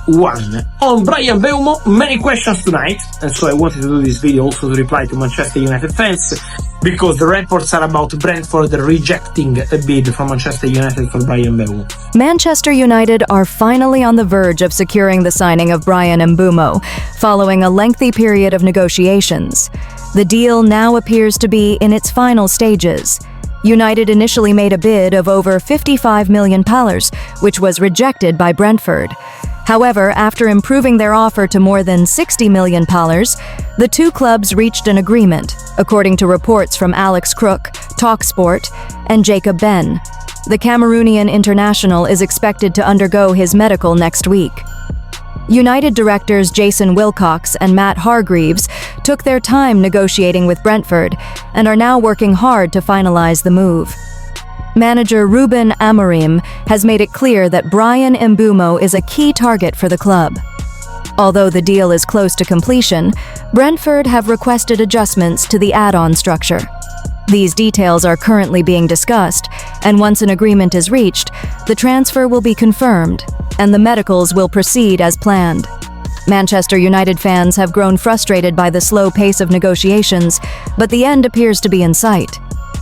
1. On Bryan Mbeumo, many questions tonight, and so I wanted to do this video also to reply to Manchester United fans, because the reports are about Brentford rejecting a bid from Manchester United for Bryan Mbeumo. Manchester United are finally on the verge of securing the signing of Bryan Mbeumo, following a lengthy period of negotiations. The deal now appears to be in its final stages. United initially made a bid of over £55 million, which was rejected by Brentford. However, after improving their offer to more than £60 million, the two clubs reached an agreement, according to reports from Alex Crook, TalkSport, and Jacob Ben. The Cameroonian international is expected to undergo his medical next week. United directors Jason Wilcox and Matt Hargreaves took their time negotiating with Brentford and are now working hard to finalize the move. Manager Ruben Amorim has made it clear that Bryan Mbeumo is a key target for the club. Although the deal is close to completion, Brentford have requested adjustments to the add-on structure. These details are currently being discussed, and once an agreement is reached, the transfer will be confirmed, and the medicals will proceed as planned. Manchester United fans have grown frustrated by the slow pace of negotiations, but the end appears to be in sight.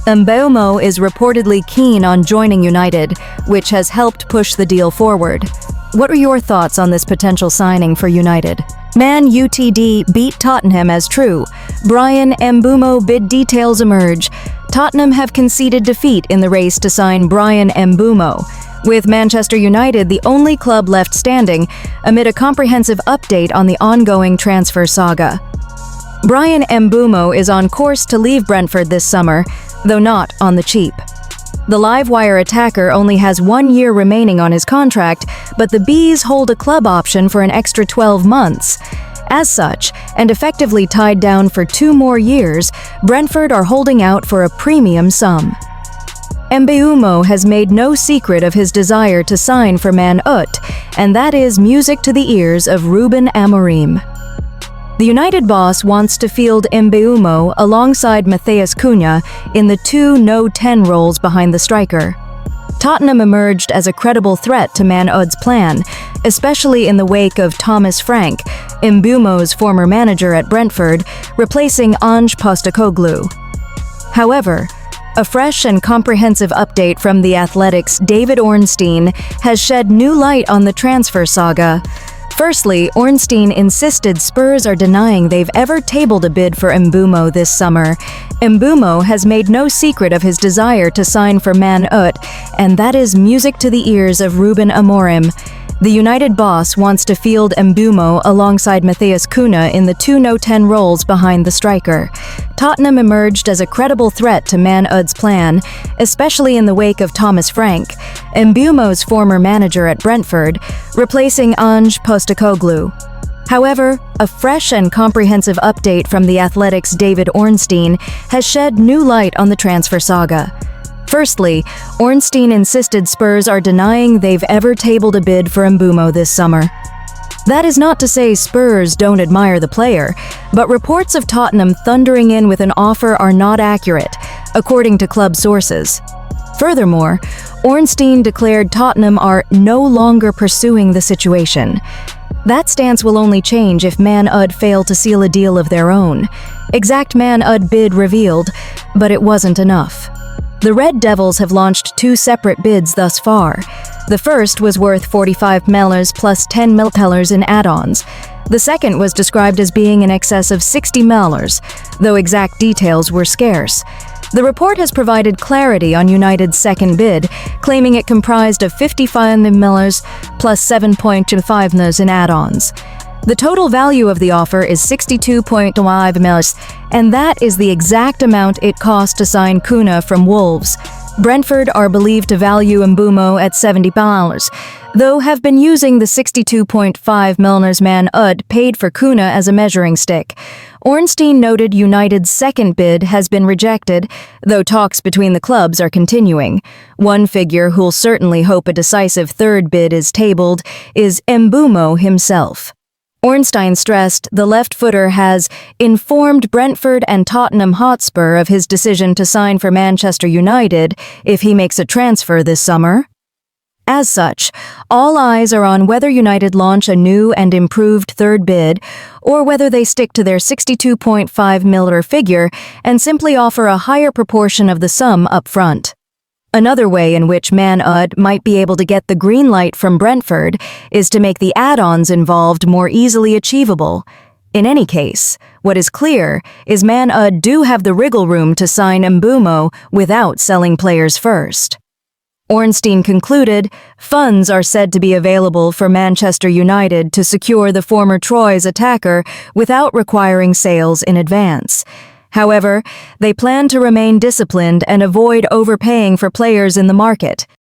Mbeumo is reportedly keen on joining United, which has helped push the deal forward. What are your thoughts on this potential signing for United? Man UTD beat Tottenham as true. Bryan Mbeumo bid details emerge. Tottenham have conceded defeat in the race to sign Bryan Mbeumo, with Manchester United the only club left standing amid a comprehensive update on the ongoing transfer saga. Bryan Mbeumo is on course to leave Brentford this summer, though not on the cheap. The Livewire attacker only has 1 year remaining on his contract, but the Bees hold a club option for an extra 12 months. As such, and effectively tied down for 2 more years, Brentford are holding out for a premium sum. Mbeumo has made no secret of his desire to sign for Man Ut, and that is music to the ears of Ruben Amorim. The United boss wants to field Mbeumo alongside Matheus Cunha in the 2 no-10 roles behind the striker. Tottenham emerged as a credible threat to Man Ut's plan, especially in the wake of Thomas Frank, Mbeumo's former manager at Brentford, replacing Ange Postecoglou. However, a fresh and comprehensive update from The Athletic's David Ornstein has shed new light on the transfer saga. Firstly, Ornstein insisted Spurs are denying they've ever tabled a bid for Mbeumo this summer. Mbeumo has made no secret of his desire to sign for Man Ut, and that is music to the ears of Ruben Amorim. The United boss wants to field Mbeumo alongside Matheus Cunha in the 2 no-10 roles behind the striker. Tottenham emerged as a credible threat to Man Ut's plan, especially in the wake of Thomas Frank, Mbeumo's former manager at Brentford, replacing Ange Postecoglou. However, a fresh and comprehensive update from The Athletic's David Ornstein has shed new light on the transfer saga. Firstly, Ornstein insisted Spurs are denying they've ever tabled a bid for Mbeumo this summer. That is not to say Spurs don't admire the player, but reports of Tottenham thundering in with an offer are not accurate, according to club sources. Furthermore, Ornstein declared Tottenham are no longer pursuing the situation. That stance will only change if Man Ut fail to seal a deal of their own. Exact Man Ut bid revealed, but it wasn't enough. The Red Devils have launched 2 separate bids thus far. The first was worth $45 million plus $10 million in add-ons. The second was described as being in excess of $60 million, though exact details were scarce. The report has provided clarity on United's second bid, claiming it comprised of $55 million plus $7.25 million in add-ons. The total value of the offer is $62.5 million, and that is the exact amount it cost to sign Cunha from Wolves. Brentford are believed to value Mbeumo at $70, though have been using the $62.5 million Man Ut paid for Cunha as a measuring stick. Ornstein noted United's second bid has been rejected, though talks between the clubs are continuing. One figure who'll certainly hope a decisive third bid is tabled is Mbeumo himself. Ornstein stressed the left-footer has informed Brentford and Tottenham Hotspur of his decision to sign for Manchester United if he makes a transfer this summer. As such, all eyes are on whether United launch a new and improved third bid, or whether they stick to their £62.5 million figure and simply offer a higher proportion of the sum up front. Another way in which Man Ud might be able to get the green light from Brentford is to make the add-ons involved more easily achievable. In any case, what is clear is Man Ud do have the wriggle room to sign Mbeumo without selling players first. Ornstein concluded, funds are said to be available for Manchester United to secure the former Troyes attacker without requiring sales in advance. However, they plan to remain disciplined and avoid overpaying for players in the market.